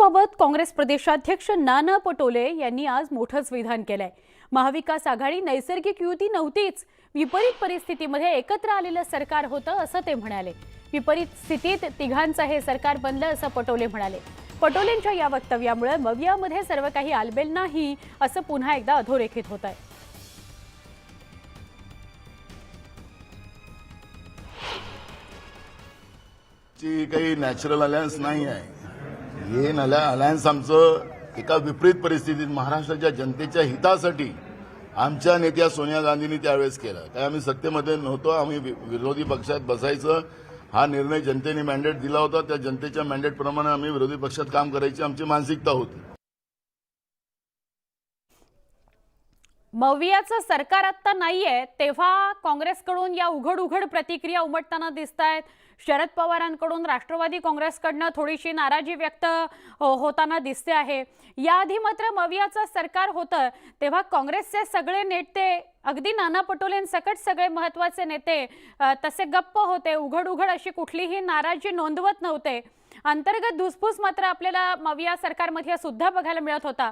याबाबत काँग्रेस प्रदेशाध्यक्ष नाना पटोले यांनी आज मोठंच विधान केलंय। महाविकास आघाडी नैसर्गिक युती नव्हतीच, विपरीत परिस्थितीमध्ये एकत्र आलेलं सरकार होतं असं ते म्हणाले। विपरीत स्थितीत तिघांचं हे सरकार बनलं असं पटोले म्हणाले। पटोलेंच्या या वक्तव्यामुळे मवियामध्ये सर्व काही आलबेल नाही असं पुन्हा एकदा अधोरेखित होत आहे। काही नॅचरल अलायन्स नाही आहे। हे अलायन्स आमचं एका विपरीत परिस्थितीत महाराष्ट्राच्या जनतेच्या हितासाठी आमच्या नेत्या सोनिया गांधींनी त्यावेळेस केलं। काय आम्ही सत्तेमध्ये नव्हतो, आम्ही विरोधी पक्षात बसायचं हा निर्णय जनतेने मॅन्डेट दिला होता। त्या जनतेच्या मॅन्डेट प्रमाणे आम्ही विरोधी पक्षात काम करायची आमची मानसिकता होती। मवियाचं सरकार आता नाहीये तेव्हा काँग्रेसकडून या उघड प्रतिक्रिया उमटताना दिसतायत। शरद पवारांकडून राष्ट्रवादी काँग्रेसकडनं थोडीशी नाराजी व्यक्त होताना दिसते आहे। याआधी मात्र मवियाचं सरकार होतं तेव्हा काँग्रेसचे सगळे नेते अगदी नाना पटोलेंसकट सगळे महत्त्वाचे नेते तसे गप्प होते, उघड अशी कुठलीही नाराजी नोंदवत नव्हते। अंतर्गत धुसफूस मात्र आपल्याला मविया सरकारमध्ये सुद्धा बघायला मिळत होता।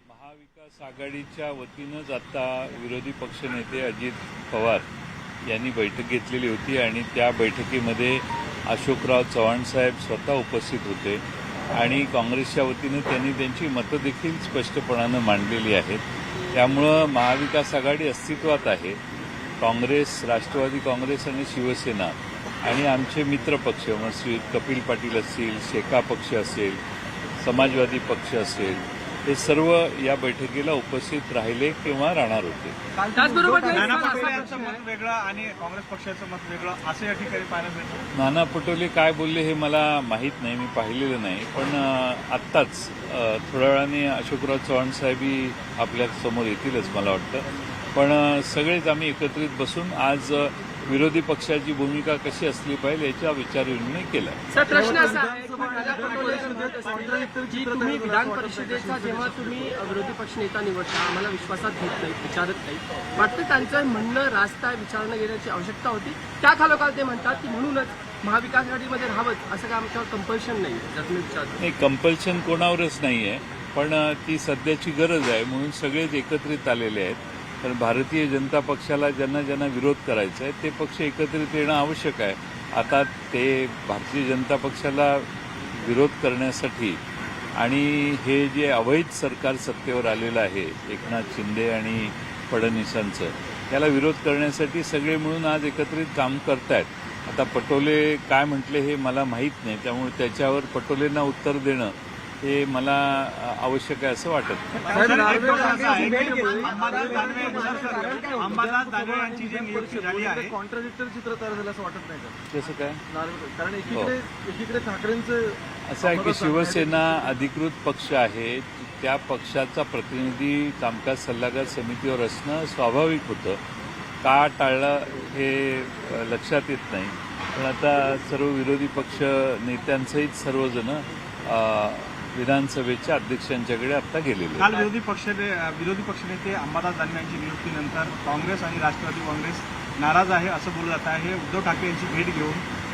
महाविकास आघाडीच्या वतीनंच आता विरोधी पक्षनेते अजित पवार यांनी बैठक घेतलेली होती आणि त्या बैठकीमध्ये अशोकराव चव्हाण साहेब स्वतः उपस्थित होते आणि काँग्रेसच्या वतीनं त्यांनी त्यांची मतं देखील स्पष्टपणानं मांडलेली आहेत। त्यामुळं महाविकास आघाडी अस्तित्वात आहे। काँग्रेस, राष्ट्रवादी काँग्रेस आणि शिवसेना आणि आमचे मित्रपक्ष श्री कपिल पाटील असतील, शेका पक्ष असेल, समाजवादी पक्ष असेल, हे सर्व या बैठकीला उपस्थित राहिले किंवा राहणार होते। त्याचबरोबर नाना पटोले यांचं मत वेगळं आणि काँग्रेस पक्षाचं मत वेगळं असं या ठिकाणी पाहायला मिळतं। नाना पटोले काय बोलले हे मला माहीत नाही, मी पाहिलेलं नाही, पण आत्ताच थोड्या वेळाने अशोकराव चव्हाण साहेबही आपल्या समोर येतीलच मला वाटतं। पण सगळेच आम्ही एकत्रित बसून आज विरोधी पक्षाची भूमिका कशी असली पाहिजे याचा विचारविनिमय केला। सर, प्रश्न असा आहे की तुम्ही विधान परिषदेचा जेव्हा तुम्ही विरोधी पक्ष नेता निवडता आम्हाला विश्वासात घेत नाही, विचारत नाही, वाटतं त्यांचं म्हणणं रास्ता विचारणं घेण्याची आवश्यकता होती। त्या खालोखाल ते म्हणतात की म्हणूनच महाविकास आघाडीमध्ये राहावं असं काय आमच्यावर कंपल्शन नाही, जर तुम्ही विचारत नाही। कंपल्शन कोणावरच नाही आहे, पण ती सध्याची गरज आहे म्हणून सगळेच एकत्रित आलेले आहेत। पण भारतीय जनता पक्षाला ज्यांना विरोध करायचा आहे ते पक्ष एकत्रित येणं आवश्यक आहे। आता ते भारतीय जनता पक्षाला विरोध करण्यासाठी आणि हे जे अवैध सरकार सत्तेवर आलेलं आहे एकनाथ शिंदे आणि फडणवीसांचं, त्याला विरोध करण्यासाठी सगळे मिळून आज एकत्रित काम करतायत। आता पटोले काय म्हटले हे मला माहीत नाही, त्यामुळे त्याच्यावर पटोलेंना उत्तर देणं हे मला आवश्यक आहे असं वाटत अंबादास दानवे यांची जी नियुक्ती झाली आहे कॉन्ट्राडिक्टरी चित्र तयार झालं असं वाटत नाही का? कसं काय? कारण एकीकडे ठाकरेंचं असं आहे की शिवसेना अधिकृत पक्ष आहे, त्या पक्षाचा प्रतिनिधी कामकाज सल्लागार समितीवर असणं स्वाभाविक होतं। का टाळलं हे लक्षात येत नाही, पण आता सर्व विरोधी पक्ष नेत्यांसहित सर्वजण विधानसभेच्या अध्यक्षांच्याकडे आता गेलेले। काल विरोधी पक्षनेते अंबादास दानवे यांची नियुक्तीनंतर काँग्रेस आणि राष्ट्रवादी काँग्रेस नाराज आहे असं बोललं जात आहे। उद्धव ठाकरे यांची भेट घेऊन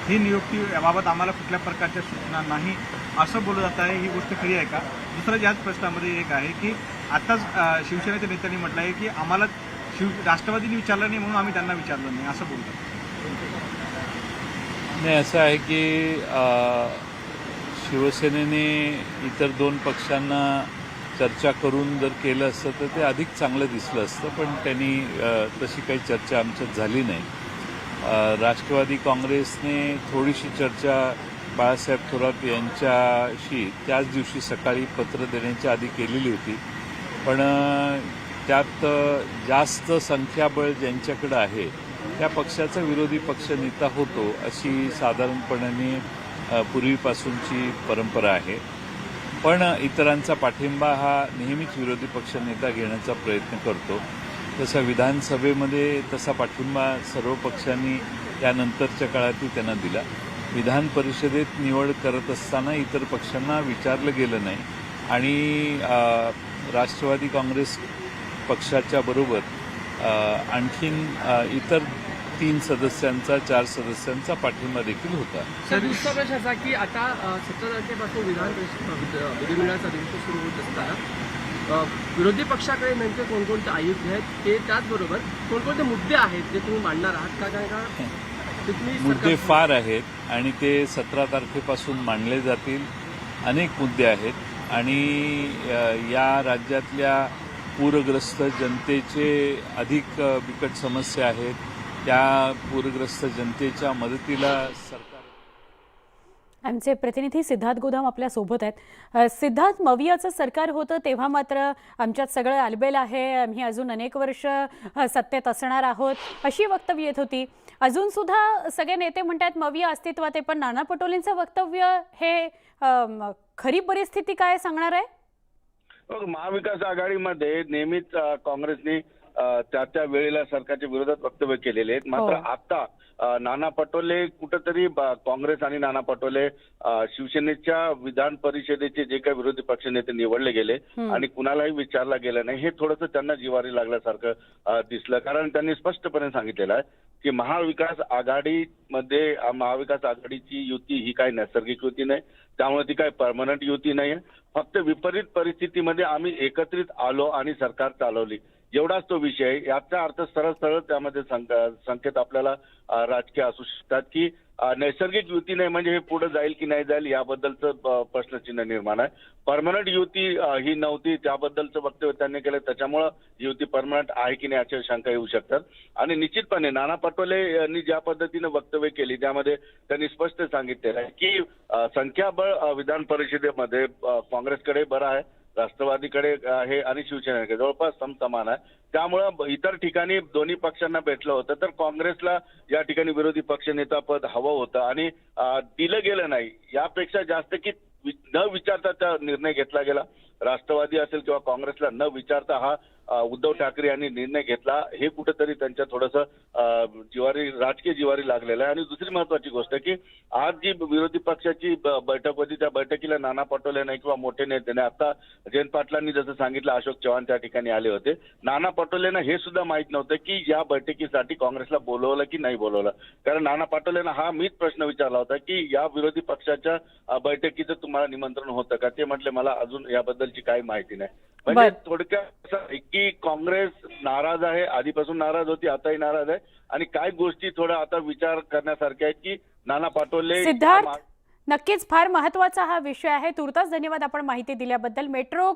ही नियुक्ती याबाबत आम्हाला कुठल्या प्रकारच्या सूचना नाही असं बोललं जात आहे। ही गोष्ट खरी आहे का? दुसरं याच प्रश्नामध्ये एक आहे की आताच शिवसेनेच्या नेत्यांनी म्हटलं आहे की आम्हाला राष्ट्रवादीने विचारलं नाही म्हणून आम्ही त्यांना विचारलं नाही असं बोलतात। नाही, असं आहे की शिवसेनेने इतर दोन पक्षांना चर्चा करून जर केलं असतं तर ते अधिक चांगलं दिसलं असतं, पण त्यांनी तशी काही चर्चा आमच्यात झाली नाही। राष्ट्रवादी काँग्रेसने थोडीशी चर्चा बाळासाहेब थोरात यांच्याशी त्याच दिवशी सकाळी पत्र देण्याच्या आधी केलेली होती, पण त्यात जास्त संख्याबळ ज्यांच्याकडे आहे त्या पक्षाचा विरोधी पक्षनेता होतो अशी साधारणपणे पूर्वीपासूनची परंपरा आहे। पण इतरांचा पाठिंबा हा नेहमीच विरोधी पक्षनेता घेण्याचा प्रयत्न करतो। तसा विधानसभेमध्ये तसा पाठिंबा सर्व पक्षांनी त्यानंतरच्या काळातही त्यांना दिला। विधान परिषदेत निवड करत असताना इतर पक्षांना विचारलं गेलं नाही आणि राष्ट्रवादी काँग्रेस पक्षाच्या बरोबर आणखीन इतर 3 सदस्यांचा 4 सदस्यांचा पाठिंबा देखील होता. सर दुसरा प्रश्न असा की आता 17 तारखेपासून विधिमंडळाचं अधिवेशन सुरू होत असताना विरोधी पक्षाकडे नेमके कोणकोणते आयुक्त आहेत ते त्याचबरोबर कोणकोणते मुद्दे आहेत जे तुम्ही मांडणार आहात का? कारण का ते तुम्ही मुद्दे फार आहेत आणि ते 17 तारखेपासून मांडले जातील. अनेक मुद्दे आहेत आणि या राज्यातल्या पूरग्रस्त जनतेचे अधिक बिकट समस्या आहेत. त्या पूरग्रस्त जनतेच्या मदतीला सरकार. आमचे प्रतिनिधी सिद्धार्थ गोदाम आपल्या सोबत आहेत. सिद्धार्थ, मवियाचं सरकार होतं तेव्हा मात्र आमच्यात सगळं आलबेल आहे, आम्ही अजून अनेक वर्ष सत्तेत असणार आहोत, अशी वक्तव्य येत होती. अजून सुद्धा सगळे नेते म्हणतात मविया अस्तित्वात आहे, पण नाना पटोलेंचं वक्तव्य हे खरी परिस्थिती काय सांगणार आहे? महाविकास आघाडीमध्ये नेहमीच काँग्रेसने त्या वेळेला सरकारच्या विरोधात वक्तव्य केलेले आहेत. मात्र आता नाना पटोले कुठंतरी काँग्रेस आणि नाना पटोले शिवसेनेच्या विधान परिषदेचे जे काही विरोधी पक्ष नेते निवडले गेले आणि कुणालाही विचारला गेलं नाही, हे थोडंसं त्यांना जिवारी लागल्यासारखं दिसलं. कारण त्यांनी स्पष्टपणे सांगितलेलं आहे की महाविकास आघाडीची युती ही काही नैसर्गिक युती नाही, त्यामुळे ती काही परमनंट युती नाही. फक्त विपरीत परिस्थितीमध्ये आम्ही एकत्रित आलो आणि सरकार चालवली, एवढाच तो विषय आहे. याचा अर्थ सरळ सरळ त्यामध्ये संकेत आपल्याला राजकीय असू शकतात की नैसर्गिक युती नाही म्हणजे हे पुढे जाईल की नाही जाईल याबद्दलचं प्रश्नचिन्ह निर्माण आहे. परमनंट युती ही नव्हती त्याबद्दलचं वक्तव्य त्यांनी केलं, त्याच्यामुळं युती परमनंट आहे की नाही अशा शंका येऊ शकतात. आणि निश्चितपणे नाना पटोले यांनी ज्या पद्धतीनं वक्तव्य केली त्यामध्ये त्यांनी स्पष्ट सांगितलेलं आहे की संख्याबळ विधान परिषदेमध्ये काँग्रेसकडे बरं आहे, राष्ट्रवादीकडे आहे आणि शिवसेनेकडे जवळपास समसमान आहे. त्यामुळं इतर ठिकाणी दोन्ही पक्षांना भेटलं होतं तर काँग्रेसला या ठिकाणी विरोधी पक्षनेता पद हवं होतं आणि दिलं गेलं नाही. यापेक्षा जास्त की न विचारता त्या निर्णय घेतला गेला. राष्ट्रवादी असेल किंवा काँग्रेसला न विचारता हा उद्धव ठाकरे यांनी निर्णय घेतला, हे कुठेतरी त्यांच्या थोडंसं राजकीय जिवारी लागलेलं आहे. आणि दुसरी महत्वाची गोष्ट की आज जी विरोधी पक्षाची बैठक होती त्या बैठकीला नाना पटोले नाही किंवा मोठे नेते नाही. आता जयंत पाटलांनी जसं सांगितलं अशोक चव्हाण त्या ठिकाणी आले होते. नाना पटोलेंना हे सुद्धा माहित नव्हतं की या बैठकीसाठी काँग्रेसला बोलवलं की नाही बोलवलं. कारण नाना पटोलेंना हा मीच प्रश्न विचारला होता की या विरोधी पक्षाच्या बैठकीचं तुम्हाला निमंत्रण होतं का? ते म्हटले मला अजून याबद्दलची काही माहिती नाही. म्हणजे थोडक्यात असं आहे की काँग्रेस नाराज आहे, आधीपासून नाराज होती, आताही नाराज आहे. आणि काही गोष्टी थोडा आता विचार करण्यासारख्या आहेत की नाना पटोले. सिद्धार्थ, नक्कीच फार महत्वाचा हा विषय आहे. तुर्तास धन्यवाद आपण माहिती दिल्याबद्दल. मेट्रो